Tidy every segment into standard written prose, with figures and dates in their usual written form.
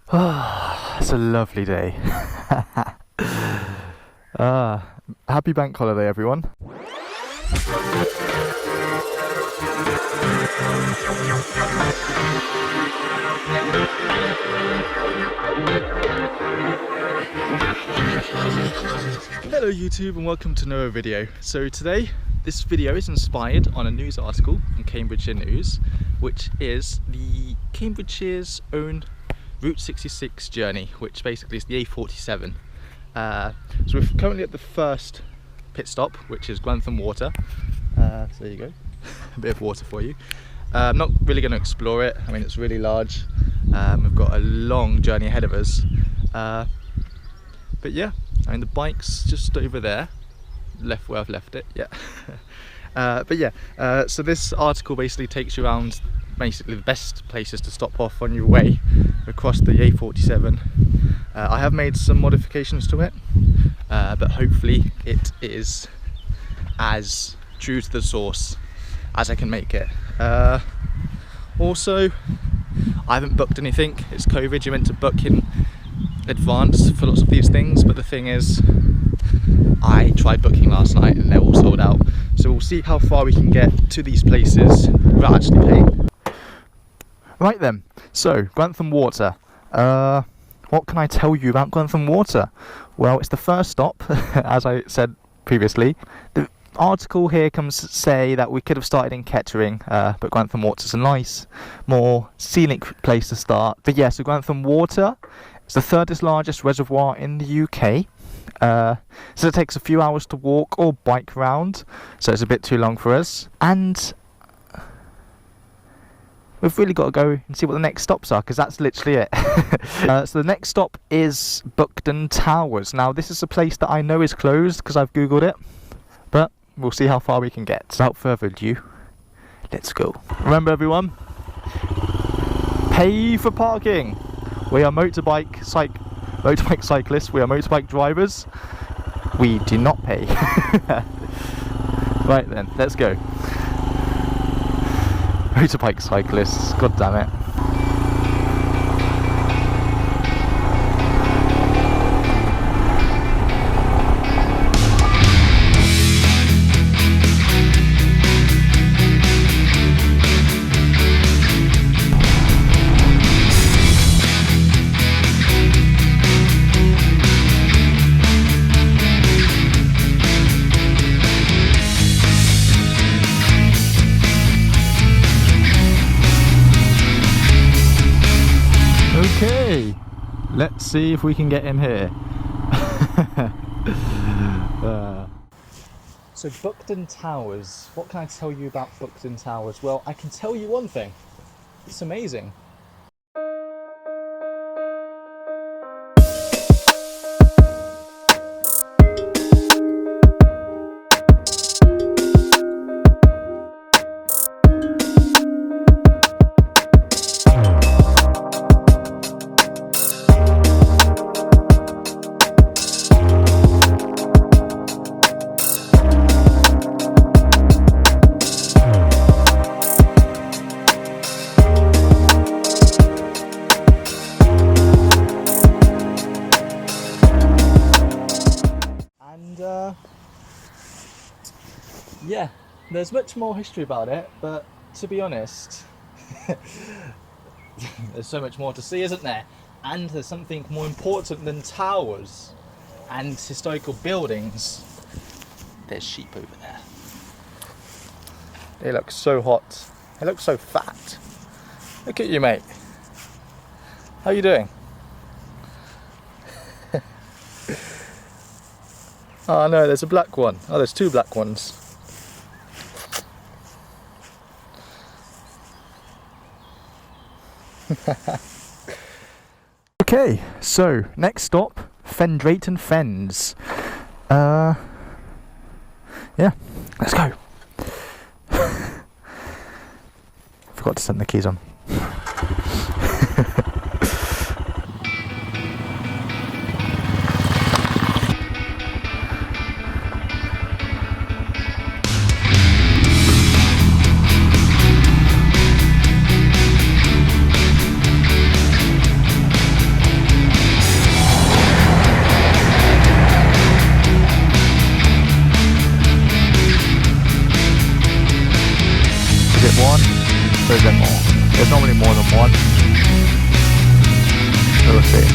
It's a lovely day. Happy bank holiday, everyone. Hello YouTube and welcome to another video. So today, this video is inspired on a news article from Cambridgeshire News, which is the Cambridgeshire's own Route 66 journey, which basically is the A47. So we're currently at the first pit stop, which is Grantham Water. So there you go, a bit of water for you. I'm not really going to explore it. I mean, it's really large. We've got a long journey ahead of us. But yeah, I mean, the bike's just over there, left where I've left it. Yeah. But yeah, so this article basically takes you around basically the best places to stop off on your way across the A47. I have made some modifications to it, but hopefully it is as true to the source as I can make it. Also, I haven't booked anything. It's COVID, you're meant to book in advance for lots of these things, but the thing is, I tried booking last night and they're all sold out. So we'll see how far we can get to these places without actually paying. Right then, so Grantham Water. What can I tell you about Grantham Water? Well, it's the first stop, as I said previously. The article here comes to say that we could have started in Kettering, but Grantham Water's a nice, more scenic place to start. But yeah, so Grantham Water is the third largest reservoir in the UK. So it takes a few hours to walk or bike round, so it's a bit too long for us. And we've really got to go and see what the next stops are, because that's literally it. So the next stop is Buckden Towers. Now this is a place that I know is closed because I've googled it, but we'll see how far we can get. So without further ado, let's go. Remember everyone, pay for parking. We are motorbike cyclists, we are motorbike drivers. We do not pay. Right then, let's go. Motorbike cyclists, god damn it. Okay, let's see if we can get in here. So Buckden Towers, what can I tell you about Buckden Towers? Well, I can tell you one thing, it's amazing. Yeah, there's much more history about it, but to be honest, there's so much more to see, isn't there? And there's something more important than towers and historical buildings. There's sheep over there. They look so hot. They look so fat. Look at you, mate. How you doing? Oh no, there's a black one. Oh, there's two black ones. Okay, so next stop, Fen Drayton Fens. Yeah, let's go. Forgot to send the keys on. it one? Or is there more? There's normally more than one. We'll see.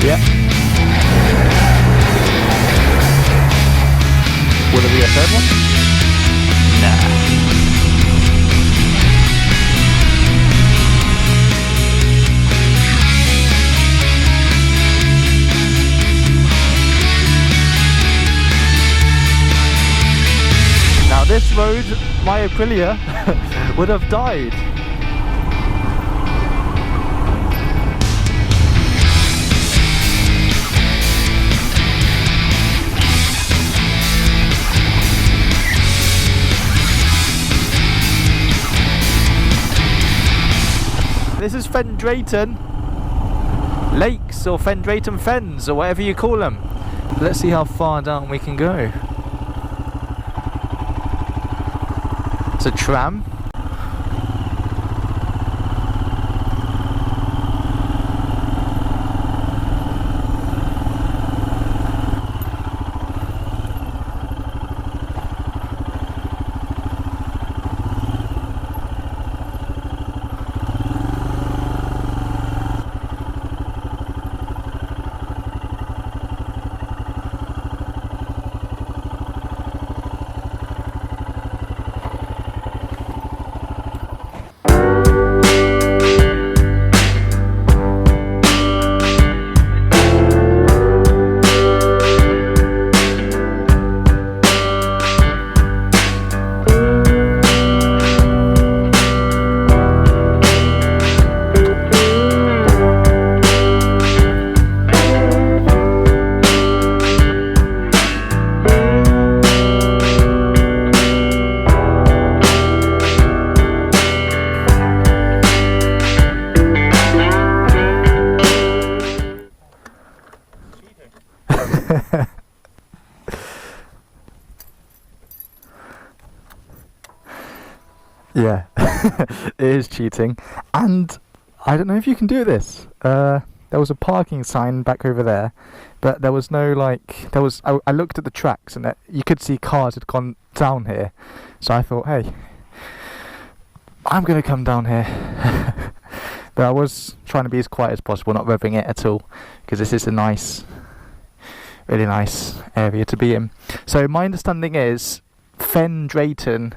Yep. Will there be a third one? Nah. Now this road, my Aprilia would have died. This is Fen Drayton Lakes, or Fen Drayton Fens, or whatever you call them. Let's see how far down we can go. It's a tram. Yeah, it is cheating, and I don't know if you can do this. There was a parking sign back over there, but there was no, like, I looked at the tracks and you could see cars had gone down here, so I thought, hey, I'm going to come down here. But I was trying to be as quiet as possible, not revving it at all, because this is a nice, really nice area to be in. So my understanding is Fen Drayton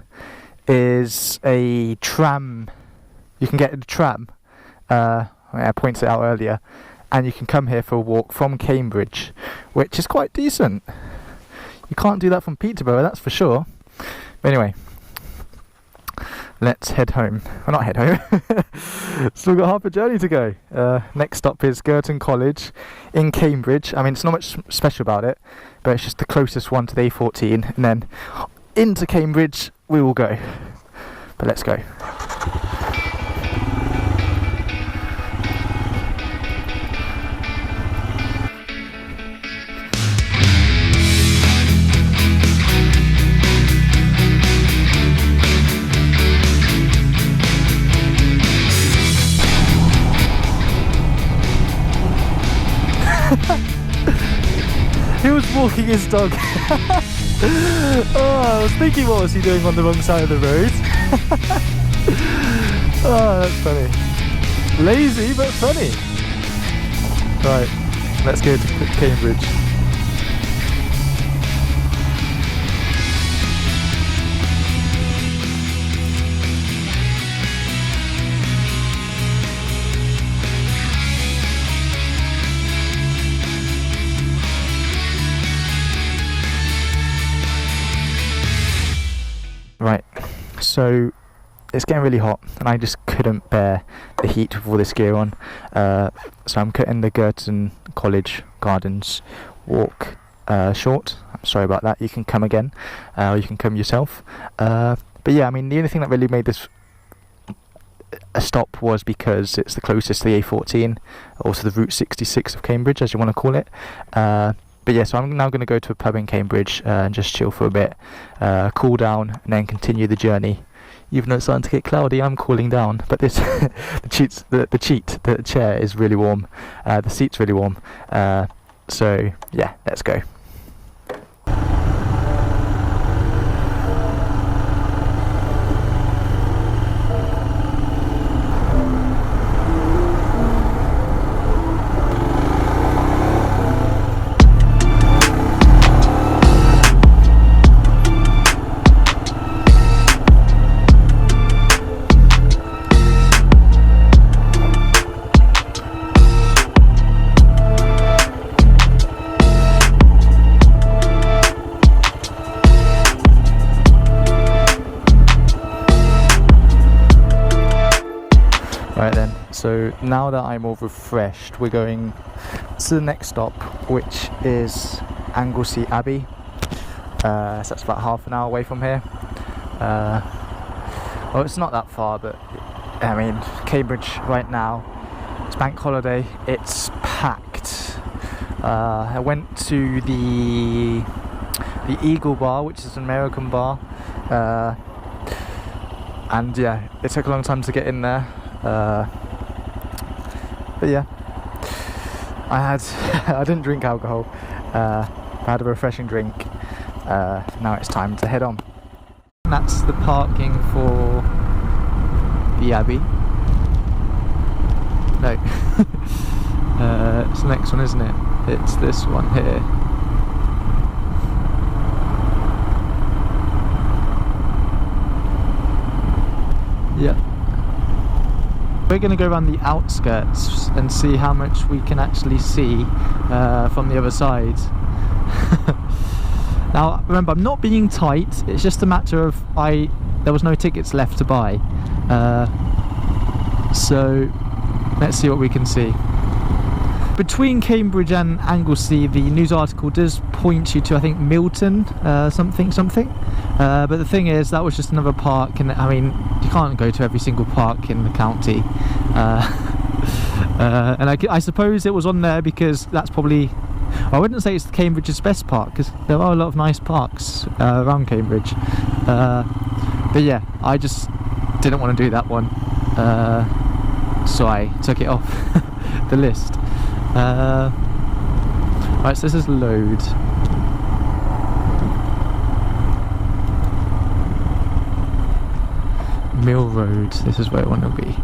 is a tram. You can get a tram. I pointed it out earlier, and you can come here for a walk from Cambridge, which is quite decent. You can't do that from Peterborough, that's for sure. But anyway, let's head home. Well, not head home. Still got half a journey to go. Next stop is Girton College in Cambridge. I mean, it's not much special about it, but it's just the closest one to the A14, and then into Cambridge we will go. But let's go. He was walking his dog. Oh, I was thinking, what was he doing on the wrong side of the road? Oh, that's funny. Lazy, but funny. Right, let's go to Cambridge. Right, so it's getting really hot and I just couldn't bear the heat with all this gear on, so I'm cutting the Girton College Gardens walk short. I'm sorry about that. You can come again, or you can come yourself, but yeah, I mean, the only thing that really made this a stop was because it's the closest to the A14, also the Route 66 of Cambridge, as you want to call it. But yeah, so I'm now going to go to a pub in Cambridge and just chill for a bit, cool down, and then continue the journey. Even though it's starting to get cloudy, I'm cooling down. But this, the chair is really warm. The seat's really warm. So yeah, let's go. Right then, so now that I'm all refreshed, we're going to the next stop, which is Anglesey Abbey. So that's about half an hour away from here. Well, it's not that far, but I mean, Cambridge right now, it's bank holiday, it's packed. I went to the Eagle Bar, which is an American bar, and yeah, it took a long time to get in there. But yeah, I didn't drink alcohol. I had a refreshing drink. Now it's time to head on. That's the parking for the Abbey. No, it's the next one, isn't it? It's this one here. Yep. We're going to go around the outskirts and see how much we can actually see from the other side. Now remember, I'm not being tight, it's just a matter of there was no tickets left to buy. So let's see what we can see. Between Cambridge and Anglesey, the news article does point you to, I think, Milton, something. But the thing is, that was just another park, and I mean, you can't go to every single park in the county. And I suppose it was on there because that's probably, I wouldn't say it's Cambridge's best park, because there are a lot of nice parks around Cambridge. But yeah, I just didn't want to do that one, so I took it off the list. Right, so this is Lode. Mill Road, this is where I want to be.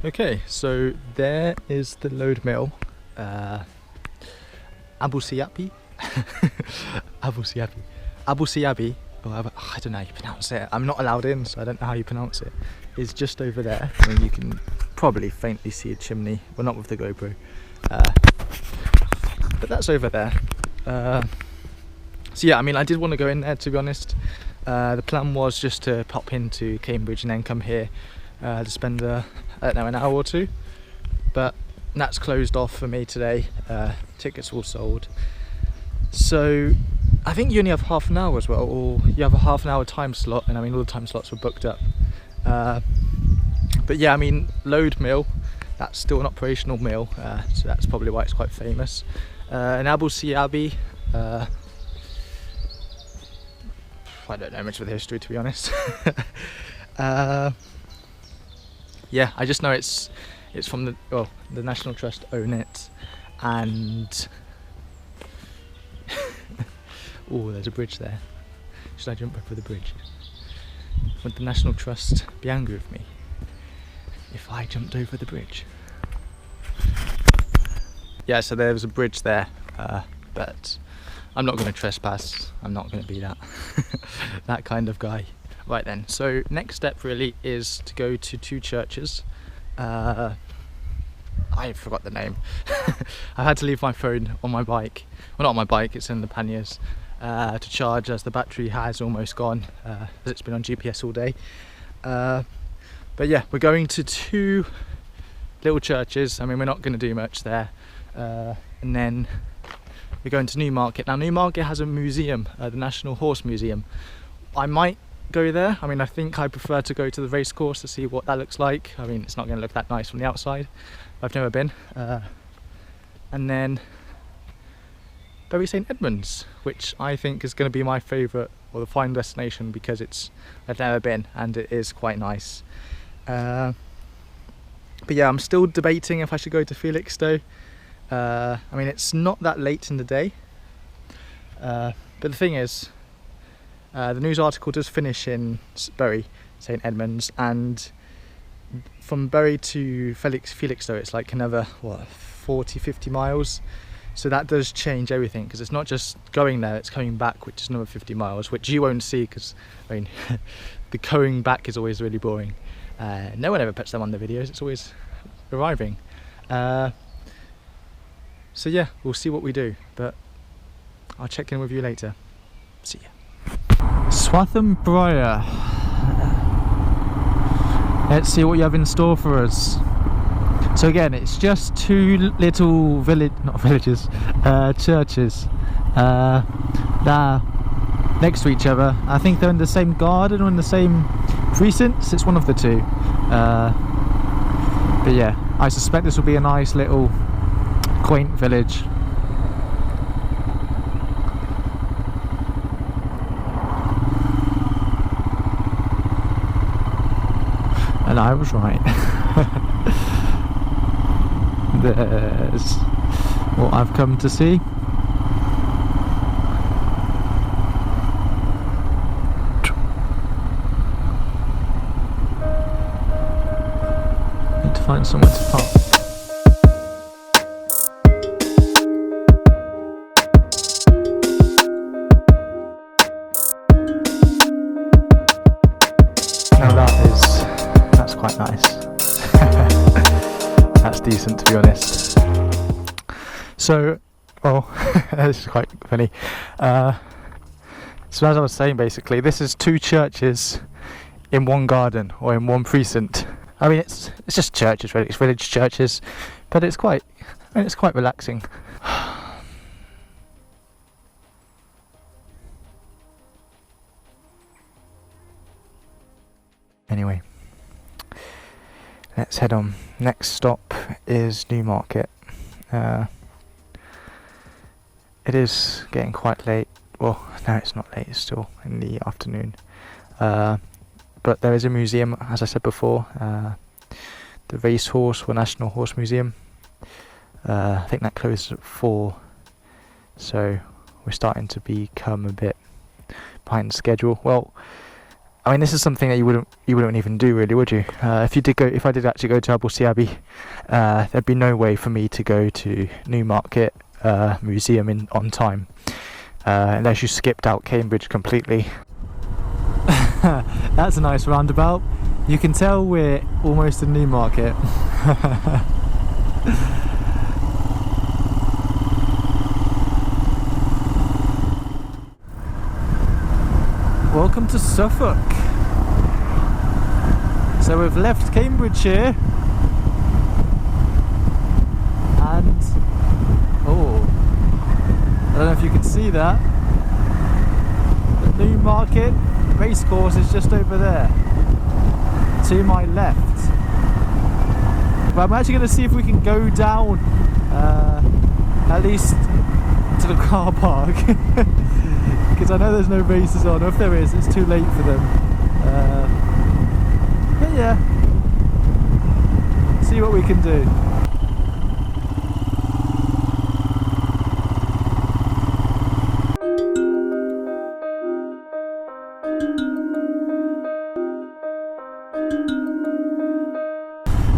Okay, so there is the Lode Mill, Anglesey Abbey, Anglesey Abbey, or I don't know how you pronounce it. I'm not allowed in, so I don't know how you pronounce it. Is just over there, and you can probably faintly see a chimney. Well, not with the GoPro, but that's over there. So yeah, I mean, I did want to go in there, to be honest. The plan was just to pop into Cambridge and then come here to spend I don't know, an hour or two, but that's closed off for me today. Tickets all sold, so I think you only have half an hour as well, or you have a half an hour time slot, and I mean all the time slots were booked up. But yeah, I mean, Lode Mill, that's still an operational mill, so that's probably why it's quite famous. And Anglesey Abbey, I don't know much of the history, to be honest. Yeah, I just know it's from the National Trust own it, and oh, there's a bridge there. Should I jump over the bridge? Would the National Trust be angry with me if I jumped over the bridge? Yeah, so there was a bridge there, but I'm not going to trespass. I'm not going to be that that kind of guy. Right then, so next step really is to go to two churches. I forgot the name. I had to leave my phone on my bike. Well, not on my bike, it's in the panniers, to charge, as the battery has almost gone, as it's been on GPS all day. But yeah, we're going to two little churches. I mean, we're not going to do much there. And then we're going to Newmarket. Now, Newmarket has a museum, the National Horse Museum. I might go there. I mean, I think I prefer to go to the racecourse to see what that looks like. I mean, it's not going to look that nice from the outside. I've never been. And then Bury St Edmunds, which I think is going to be my favourite or the final destination because I've never been and it is quite nice. But yeah, I'm still debating if I should go to Felixstowe. I mean, it's not that late in the day, but the thing is, the news article does finish in Bury St Edmunds, and from Bury to Felixstowe it's like another 40-50 miles, so that does change everything, because it's not just going there, it's coming back, which is another 50 miles, which you won't see because I mean the going back is always really boring. No one ever puts them on the videos, it's always arriving. So yeah, we'll see what we do, but I'll check in with you later. See ya. Swaffham Prior. Let's see what you have in store for us. So again, it's just two little churches that next to each other. I think they're in the same garden or in the same precincts. It's one of the two. But yeah, I suspect this will be a nice little quaint village. And I was right. There's what I've come to see. Need to find somewhere to park. That's quite nice. That's decent, to be honest. So, well, this is quite funny. So as I was saying, basically, this is two churches in one garden or in one precinct. I mean, it's just churches, really. It's village churches, but it's quite relaxing. Anyway, let's head on. Next stop is Newmarket. It is getting quite late. Well, no, it's not late, it's still in the afternoon. But there is a museum, as I said before, the Racecourse or National Horse Museum. I think that closes at 4, so we're starting to become a bit behind schedule. Well, I mean, this is something that you wouldn't even do, really, would you? If I did actually go to Abbey, there'd be no way for me to go to Newmarket Museum on time, unless you skipped out Cambridge completely. That's a nice roundabout. You can tell we're almost in Newmarket. Welcome to Suffolk. So we've left Cambridgeshire and I don't know if you can see that, the Newmarket racecourse is just over there to my left. But I'm actually going to see if we can go down at least to the car park. Because I know there's no races on, or if there is, it's too late for them. But yeah, see what we can do.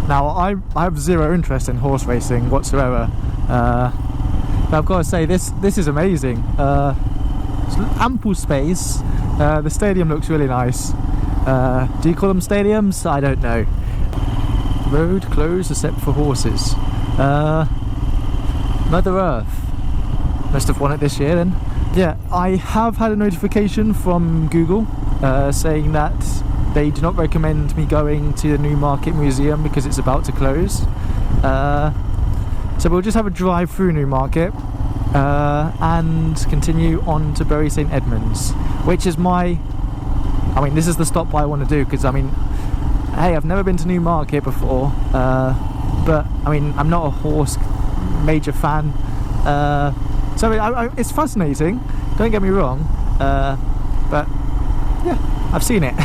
Now, I have zero interest in horse racing whatsoever, but I've got to say, this is amazing. Ample space. The stadium looks really nice. Do you call them stadiums? I don't know. Road closed except for horses. Mother Earth must have won it this year then. Yeah, I have had a notification from Google saying that they do not recommend me going to the Newmarket Museum because it's about to close. So we'll just have a drive through Newmarket and continue on to Bury St Edmunds, which is this is the stop I want to do, because I mean, hey, I've never been to Newmarket before, but I mean, I'm not a horse major fan, So it's fascinating, don't get me wrong, but yeah, I've seen it.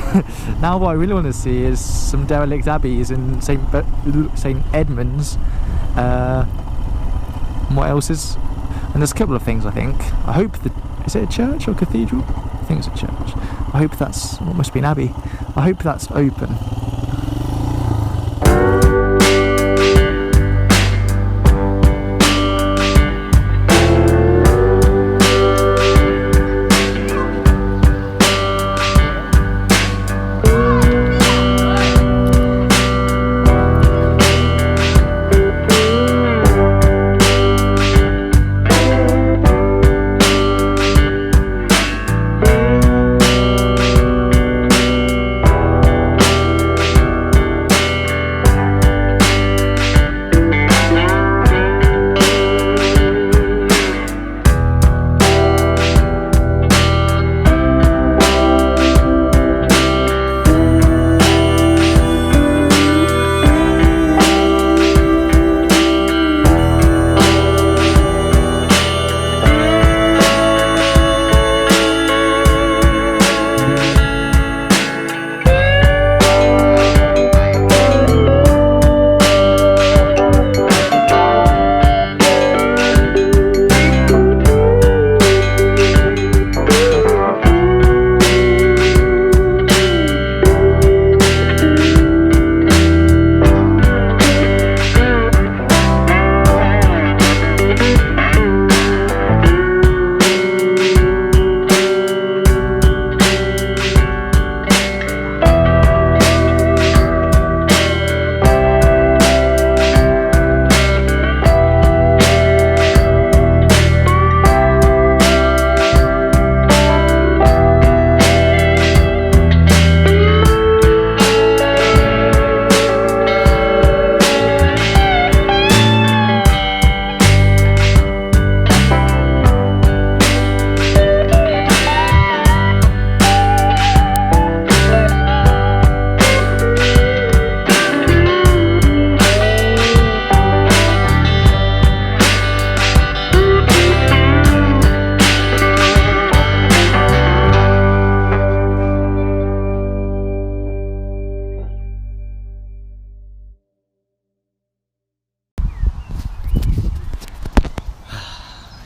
Now what I really want to see is some derelict abbeys in St Edmunds. And what else is? And there's a couple of things I think. I hope is it a church or cathedral? I think it's a church. I hope that's what must be an abbey. I hope that's open.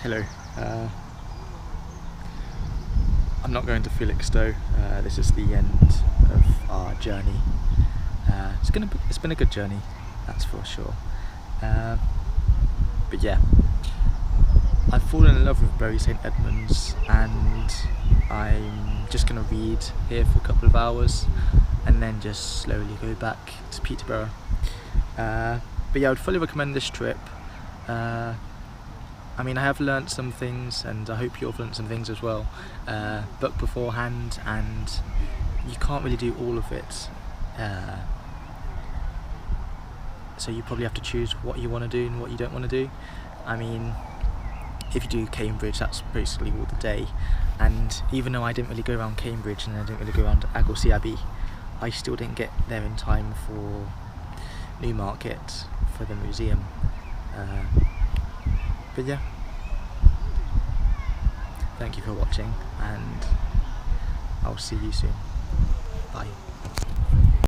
Hello. I'm not going to Felixstowe. This is the end of our journey. It's been a good journey, that's for sure. But yeah, I've fallen in love with Bury St Edmunds, and I'm just going to read here for a couple of hours and then just slowly go back to Peterborough. But yeah, I would fully recommend this trip. I mean, I have learnt some things, and I hope you've learnt some things as well. Book beforehand, and you can't really do all of it. So you probably have to choose what you want to do and what you don't want to do. I mean, if you do Cambridge, that's basically all the day. And even though I didn't really go around Cambridge and I didn't really go around Anglesey Abbey, I still didn't get there in time for Newmarket for the museum. But yeah, thank you for watching, and I'll see you soon. Bye.